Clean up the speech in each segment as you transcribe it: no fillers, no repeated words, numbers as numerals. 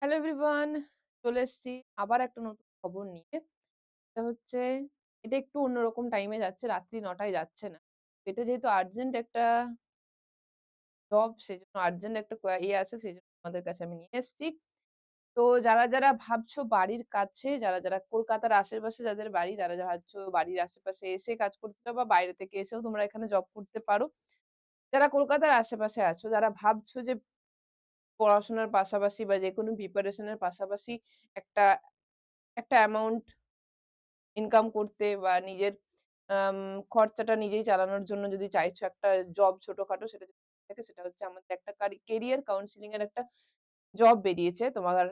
Hello everyone, চলে এসেছি আবার একটা নতুন খবর নিয়ে। এটা হচ্ছে এটা একটু অন্যরকম টাইমে যাচ্ছে, রাত্রি ৯ টায় যাচ্ছে না। এটা যেহেতু আর্জেন্ট একটা জব, সেজন্য আর্জেন্ট একটা আছে, সেজন্য তোমাদের কাছে আমি নিয়ে এসেছি। তো যারা ভাবছো বাড়ির কাছে, যারা কলকাতার আশেপাশে যাদের বাড়ি, যারা ভাবছো বাড়ির আশেপাশে এসে কাজ করতে চাও বা বাইরে থেকে এসেও তোমরা এখানে জব করতে পারো। যারা কলকাতার আশেপাশে আছো, যারা ভাবছো যে পড়াশোনার পাশাপাশি বা যেকোনো প্রিপারেশন এর পাশাপাশি একটা একটা অ্যামাউন্ট ইনকাম করতে বা নিজের আম খরচাটা নিজেই চালানোর জন্য যদি চাইছো একটা জব ছোটখাটো, সেটা যদি থাকে, সেটা হচ্ছে আমাদের একটা কেরিয়ার কাউন্সেলিং এর একটা জব বেরিয়েছে। তোমার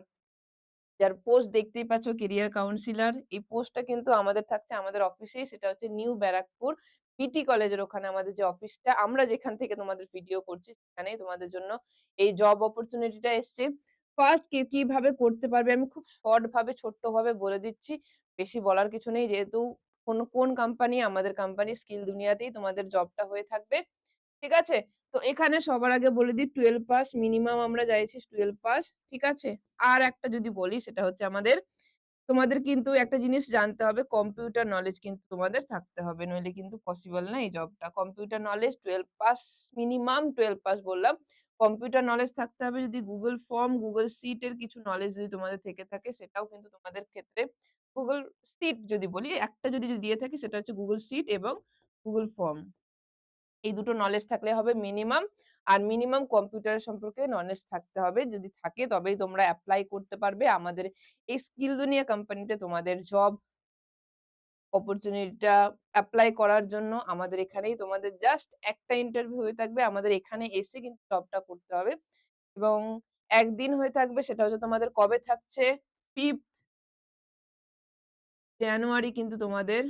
যার পোস্ট দেখতেই পাচ্ছ, কেরিয়ার কাউন্সিলর। এই পোস্টটা কিন্তু আমাদের থাকছে আমাদের অফিসেই, সেটা হচ্ছে নিউ ব্যারাকপুর পিটি কলেজের ওখানে আমাদের যে অফিসটা, আমরা যেখান থেকে তোমাদের ভিডিও করছি সেখানেই তোমাদের জন্য এই জব অপরচুনিটিটা এসছে। ফার্স্ট কিভাবে করতে পারবে আমি খুব শর্ট ভাবে ছোট্ট ভাবে বলে দিচ্ছি। বেশি বলার কিছু নেই, যেহেতু কোন কোম্পানি, আমাদের কোম্পানি স্কিল দুনিয়াতেই তোমাদের জবটা হয়ে থাকবে। ঠিক আছে? তো এখানে সবার আগে বলে দিই 12 পাস মিনিমাম আমরা চাইছি, 12 পাস। ঠিক আছে? আর একটা যদি বলি, সেটা হচ্ছে তোমাদের কিন্তু একটা জিনিস জানতে হবে, কম্পিউটার নলেজ কিন্তু তোমাদের থাকতে হবে। নইলে কিন্তু পসিবল না এই জবটা। Computer knowledge 12 pass, minimum 12 pass বললাম। কম্পিউটার নলেজ থাকতে হবে। যদি Google ফর্ম, Google শিট এর কিছু নলেজ যদি তোমাদের থেকে থাকে, সেটাও কিন্তু তোমাদের ক্ষেত্রে Google শিট যদি বলি, একটা যদি দিয়ে থাকি, সেটা হচ্ছে Google শিট এবং Google ফর্ম। এই দুটো নলেজ থাকলে হবে মিনিমাম। আর মিনিমাম কম্পিউটারের সম্পর্কে নলেজ থাকতে হবে। যদি থাকে তবেই তোমরা এপ্লাই করতে পারবে আমাদের এই স্কিল দুনিয়া কোম্পানিতে তোমাদের জব অপরচুনিটিটা এপ্লাই করার জন্য। আমাদের এখানেই তোমাদের জাস্ট একটা ইন্টারভিউ হয়ে থাকবে। আমাদের এখানে এসে কিন্তু জবটা করতে হবে এবং একদিন হয়ে থাকবে, সেটা হচ্ছে তোমাদের কবে থাকছে? 5th জানুয়ারি কিন্তু তোমাদের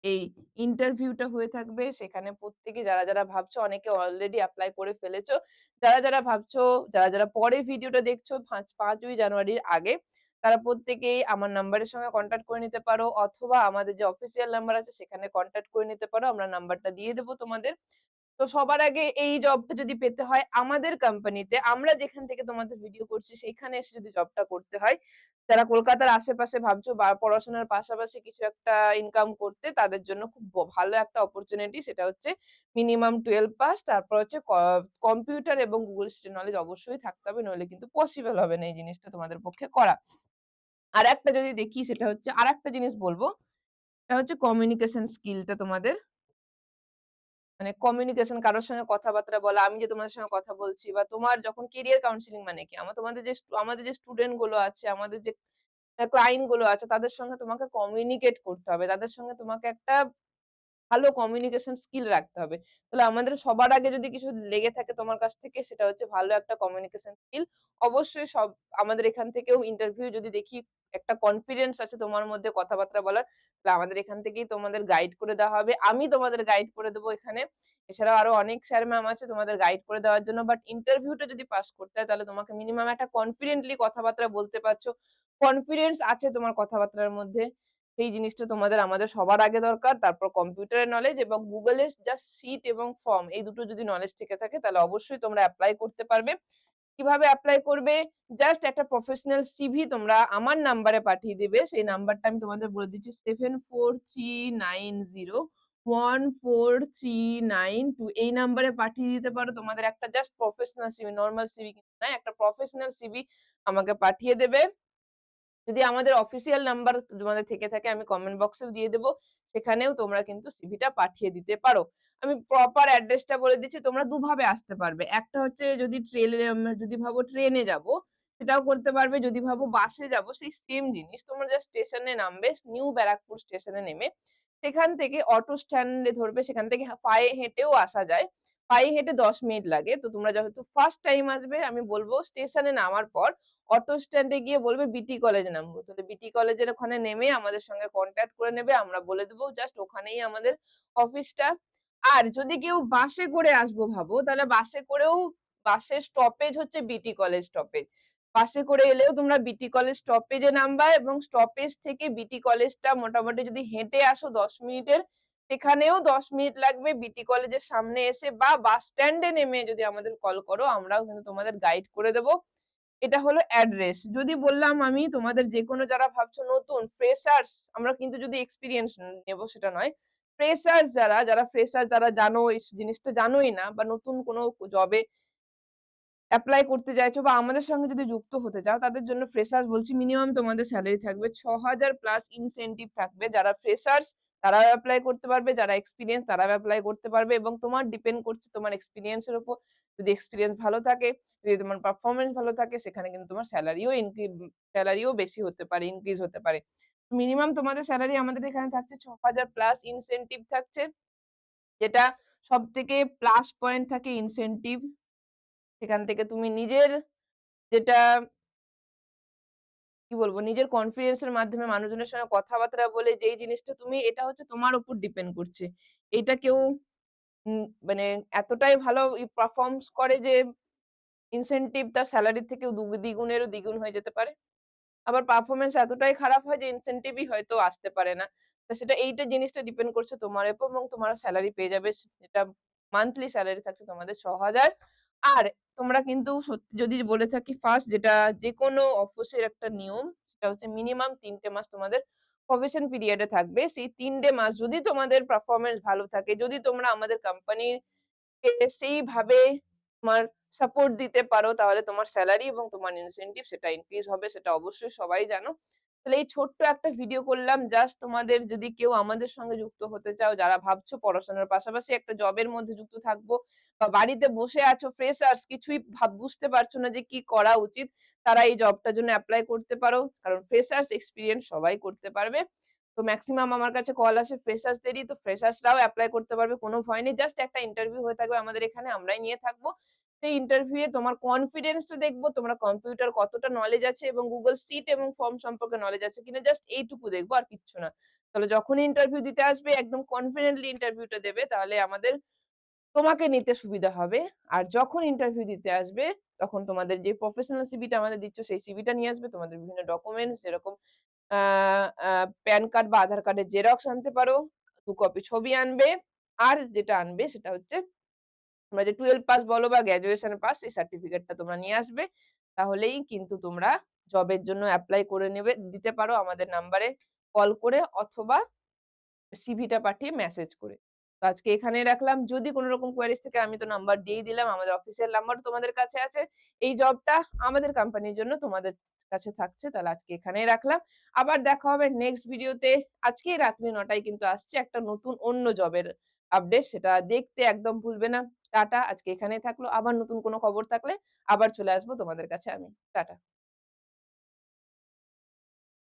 এই ইন্টারভিউটা হয়ে থাকবে। সেখানে প্রত্যেকে যারা ভাবছো, অনেকে অলরেডি এপ্লাই করে ফেলেছো। যারা ভাবছো, যারা পরে ভিডিওটা দেখছো ৫ই জানুয়ারির আগে, তারা প্রত্যেকেই আমার নাম্বারের সঙ্গে কনট্যাক্ট করে নিতে পারো, অথবা আমাদের যে অফিসিয়াল নাম্বার আছে সেখানে কনট্যাক্ট করে নিতে পারো। আমরা নাম্বারটা দিয়ে দেব তোমাদের। তো সবার আগে এই জবটা যদি পেতে হয় আমাদের কোম্পানিতে, আমরা যেখান থেকে তোমাদের ভিডিও করছি সেইখানে এসে যদি জবটা করতে হয়, যারা কলকাতার আশেপাশে ভাবছো বা পড়াশোনার পাশাপাশি কিছু একটা ইনকাম করতে, তাদের জন্য খুব ভালো একটা অপরচুনিটি। সেটা হচ্ছে মিনিমাম 12 পাস, তারপর হচ্ছে কম্পিউটার এবং গুগল শিটের নলেজ অবশ্যই থাকতে হবে, নইলে কিন্তু পসিবল হবে না এই জিনিসটা তোমাদের পক্ষে করা। আরেকটা যদি দেখি, সেটা হচ্ছে আরেকটা জিনিস বলব, সেটা হচ্ছে কমিউনিকেশন স্কিলটা তোমাদের, মানে কমিউনিকেশন, কারোর সঙ্গে কথাবার্তা বলা। আমি যে তোমাদের সঙ্গে কথা বলছি, বা তোমার যখন কেরিয়ার কাউন্সেলিং মানে কি? আমাদের যে স্টুডেন্ট গুলো আছে, আমাদের যে ক্লায়েন্ট গুলো আছে, তাদের সঙ্গে তোমাকে কমিউনিকেট করতে হবে। তাদের সঙ্গে তোমাকে একটা ভালো কমিউনিকেশন স্কিল রাখতে হবে। তাহলে আমাদের সবার আগে যদি কিছু লেগে থাকে তোমার কাছ থেকে, সেটা হচ্ছে ভালো একটা কমিউনিকেশন স্কিল। অবশ্যই আমাদের এখান থেকেও ইন্টারভিউ যদি দেখি একটা কনফিডেন্স আছে তোমার মধ্যে কথাবার্তা বলার, তাহলে আমাদের এখান থেকেই তোমাদের গাইড করে দেওয়া হবে। আমি তোমাদের গাইড করে দেবো এখানে। এছাড়াও আরো অনেক স্যার ম্যাম আছে তোমাদের গাইড করে দেওয়ার জন্য। বাট ইন্টারভিউটা যদি পাস করতে হয়, তাহলে তোমাকে মিনিমাম একটা কনফিডেন্টলি কথাবার্তা বলতে পারছো। কনফিডেন্স আছে তোমার কথাবার্তার মধ্যে। সেই জিনিসটা তোমাদের আমাদের সবার আগে দরকার। তারপর কম্পিউটারের নলেজ এবং Google এর জাস্ট শিট এবং ফর্ম, এই দুটো যদি নলেজ থেকে থাকে, তাহলে অবশ্যই তোমরা এপ্লাই করতে পারবে। কিভাবে এপ্লাই করবে? জাস্ট একটা প্রফেশনাল সিভি তোমরা আমার নাম্বারে পাঠিয়ে দিবে। সেই নাম্বারটা আমি তোমাদের বলে দিচ্ছি, 7439014392। এই নাম্বারে পাঠিয়ে দিতে পারো। তোমাদের একটা just professional CV, normal CV কিন্তু নয়, একটা প্রফেশনাল সিভি আমাকে পাঠিয়ে দেবে। যদি আমাদের অফিসিয়াল নাম্বার তোমাদের থেকে থাকে, আমি কমেন্ট বক্সেও দিয়ে দেব। সেখানেও তোমরা কিন্তু সিভিটা পাঠিয়ে দিতে পারো। আমি প্রপার অ্যাড্রেসটা বলে দিচ্ছি, তোমরা দুভাবে আসতে পারবে। একটা হচ্ছে যদি যদি ভাবো ট্রেনে যাবো, সেটাও করতে পারবে। যদি ভাবো বাসে যাবো, সেই সেম জিনিস। তোমরা জাস্ট স্টেশনে নামবে, নিউ ব্যারাকপুর স্টেশনে নেমে সেখান থেকে অটো স্ট্যান্ডে ধরবে। সেখান থেকে পায়ে হেঁটেও আসা যায়। পায়ে হেঁটে ১০ মিনিট লাগে। তো তোমরা যেহেতু ফার্স্ট টাইম আসবে, আমি বলব স্টেশনে নামার পর অটো স্ট্যান্ডে গিয়ে বলবে বিটি কলেজে নামবো। তাহলে বিটি কলেজের ওখানে নেমে আমাদের সঙ্গে কনট্যাক্ট করে নেবে। আমরা বলে দেব জাস্ট ওখানেই আমাদের অফিসটা। আর যদি কেউ বাসে করে আসবো ভাবো, তাহলে বাসের স্টপেজ হচ্ছে বিটি কলেজ স্টপেজ। বাসে করে এলেও তোমরা বিটি কলেজ স্টপেজে নামবা এবং স্টপেজ থেকে বিটি কলেজটা মোটামুটি যদি হেঁটে আসো ১০ মিনিটের, সেখানেও ১০ মিনিট লাগবে। বিটি কলেজের সামনে এসে বা বাস স্ট্যান্ডে নেমে যদি আমাদের কল করো, আমরাও কিন্তু তোমাদের গাইড করে দেব। এটা হলো অ্যাড্রেস। যদি বললাম আমি তোমাদের যেকোনো যারা ভাবছো নতুন ফ্রেশার্স আমরা কিন্তু যদি এক্সপেরিয়েন্স নেব সেটা নয়। ফ্রেশার্স যারা ফ্রেশার যারা জানো এই জিনিসটা জানোই না বা নতুন কোনো জবে এপ্লাই করতে চাইছো বা আমাদের সঙ্গে যদি যুক্ত হতে চাও তাদের জন্য ফ্রেশার্স বলছি মিনিমাম তোমাদের সেলারি থাকবে ৬,০০০ প্লাস ইনসেনটিভ থাকবে। যারা ফ্রেশার্স তারাও এপ্লাই করতে পারবে, যারা এক্সপেরিয়েন্স তারাও এপ্লাই করতে পারবে এবং তোমার ডিপেন্ড করছে তোমার এক্সপেরিয়েন্স এর উপর। যদি এক্সপেরিয়েন্স ভালো থাকে, যদি তোমার পারফরম্যান্স ভালো থাকে সেখানে কিন্তু তোমার সেলারিও বেশি হতে পারে, ইনক্রিজ হতে পারে। মিনিমাম তোমাদের সেলারি আমাদের এখানে থাকছে ৬,০০০ প্লাস ইনসেনটিভ থাকছে। যেটা সবথেকে প্লাস পয়েন্ট থাকে ইনসেনটিভ। সেখান থেকে তুমি নিজের যেটা কি বলবো? নিজের কনফিডেন্স এর মাধ্যমে মানুষজনের সঙ্গে কথাবার্তা বলে যেই জিনিসটা তুমি এটা হচ্ছে তোমার উপর ডিপেন্ড করছে। এটা কেউ মানে এতটাই ভালো পারফর্মস করে যে ইনসেনটিভ তার সেলারি থেকেও দ্বিগুণেরও দ্বিগুণ হয়ে যেতে পারে। আবার পারফরম্যান্স এতটাই খারাপ হয় যে ইনসেনটিভই হয়তো আসতে পারে না। তো সেটা এইটা জিনিসটা ডিপেন্ড করছে তোমার উপর এবং তোমার সেলারি পেয়ে যাবে যেটা মান্থলি সেলারি থাকছে তোমাদের ৬,০০০। আর তোমরা কিন্তু সত্যি যদি বলে থাকি ফার্স্ট যেটা যেকোনো অফিসের একটা নিয়ম সেটা হচ্ছে মিনিমাম ৩ টে মাস তোমাদের প্রবেশন পিরিয়ড এ থাকবে। সেই ৩ টে মাস যদি তোমাদের পারফরম্যান্স ভালো থাকে, যদি তোমরা আমাদের কোম্পানির কে সেইভাবে তোমার সাপোর্ট দিতে পারো তাহলে তোমার সেলারি এবং তোমার ইনসেনটিভ সেটা ইনক্রিজ হবে সেটা অবশ্যই সবাই জানো। তাহলে এই ছোট্ট একটা ভিডিও করলাম জাস্ট তোমাদের যদি কেউ আমাদের সঙ্গে যুক্ত হতে চাও যারা ভাবছো পড়াশোনার পাশাপাশি একটা জবের মধ্যে যুক্ত থাকবো বা বাড়িতে বসে আছো ফ্রেশার্স কিছুই বুঝতে পারছো না যে কি করা উচিত তারা এই জবটার জন্য এপ্লাই করতে পারো। কারণ ফ্রেশার্স এক্সপেরিয়েন্স সবাই করতে পারবে। তো মেক্সিমাম আমার কাছে কল আসে ফ্রেশার্সদেরই। তো ফ্রেশার্সরাও এপ্লাই করতে পারবে। কোনো ভয় নেই। জাস্ট একটা ইন্টারভিউ হয়ে থাকবে আমাদের এখানে, আমরাই নিয়ে থাকবো। সেই ইন্টারভিউ এ তোমার কনফিডেন্সটা দেখবো, তোমার কম্পিউটার কতটা নলেজ আছে এবং Google Sheet এবং ফর্ম সম্পর্কে নলেজ আছে কিনা জাস্ট এইটুকু দেখবো আর কিচ্ছু না। তাহলে যখনই ইন্টারভিউ দিতে আসবে একদম কনফিডেন্টলি ইন্টারভিউটা দেবে তাহলে আমাদের তোমাকে নিতে সুবিধা হবে। আর যখন ইন্টারভিউ দিতে আসবে তখন তোমাদের যে প্রফেশনাল সিভিটা আমাদের দিচ্ছ সেই সিভিটা নিয়ে আসবে। তোমাদের বিভিন্ন ডকুমেন্টস যেরকম আ আ প্যান কার্ড বা আধার কার্ডের জেরক্স আনতে পারো। ২ কপি ছবি আনবে। আর যেটা আনবে সেটা হচ্ছে তোমরা যে 12 পাস বলো বা গ্র্যাজুয়েশন পাস এই সার্টিফিকেটটা তোমরা নিয়ে আসবে। তাহলেই কিন্তু তোমরা জবের জন্য এপ্লাই করে দিতে পারো আমাদের নাম্বারে কল করে অথবা সিভিটা পাঠিয়ে মেসেজ করে। তো আজকে এখানেই রাখলাম। যদি কোন রকম কোয়েরিজ থাকে আমি তো নাম্বার দিয়েই দিলাম। আমাদের অফিসিয়াল নাম্বারও তোমাদের কাছে আছে। এই জবটা আমাদের কোম্পানির জন্য তোমাদের কাছে থাকছে। তাহলে আজকে এখানেই রাখলাম। আবার দেখা হবে নেক্সট ভিডিওতে। আজকেই রাত্রি ৯ টায় কিন্তু আসছে একটা নতুন অন্য জবের আপডেট। সেটা দেখতে একদম ভুলবে না। টাটা। আজকে এখানেই থাকলো। আবার নতুন কোন খবর থাকলে আবার চলে আসবো তোমাদের কাছে আমি। টাটা।